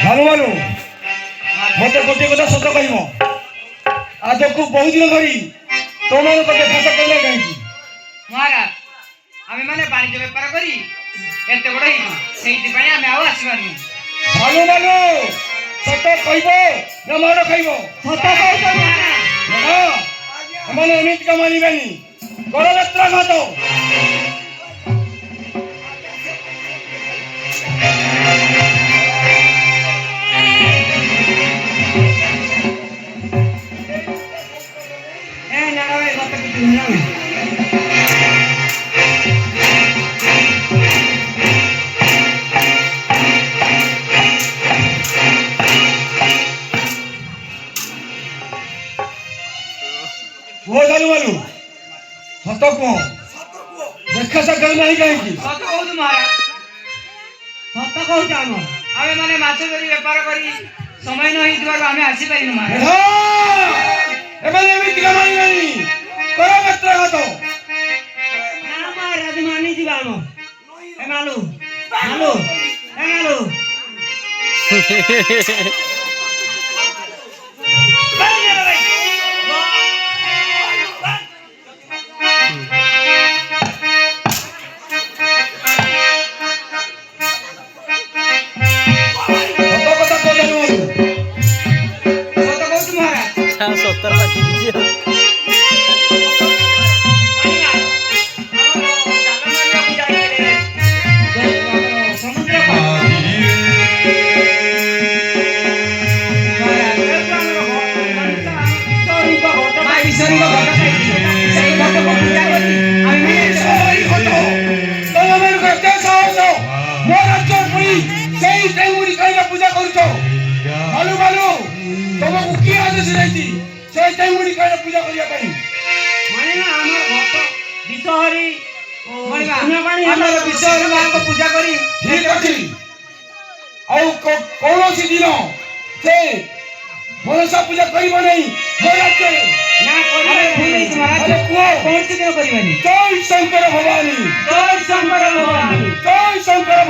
ভালো ভালো মতো গোটে কথা সত কহিব আজকু বহু দিন ধরি তোমার কথা ভাষা কইলে কাহিকি মহারাজ আমি মানে বাণিজ্য বেপার করি এতে বড় হইছি সেইপাই আমি আও আসিবানি ভালো ভালো সত কইব না মার খাইব সত কইছ মহারাজ না মানে এমিতি মানিবানি গড়যাত্রা ঘাত वो जालू वालू सत को देखा सकल नहीं कहीं সত কইছ মহারাজ সত কইছ আমি মানে মাছ ধরি বেপার করি সময় ন হইতিবার আমি আসি পারিনি মহারাজ এবারে এমিতি মানি নাই গড়যাত্রা ঘাত না মহারাজ মানি দিবাম এ মালু মালু এ মালু पूजा करुच भालू भालू तुमको किए आदेश नहीं से टाइमुड़ी कहीं पूजा करिया कहीं माने ना हमर भक्त विषहरी हमर विषहरी मां को पूजा करी ठीक अछि आउ कौनसी दिन से मनसा पूजा करिबो नहीं बोलते ना करी भूल तुम्हारा अरे को कौन सी दिन करिबानी जय शंकर भवानी जय शंकर भगवान जय शंकर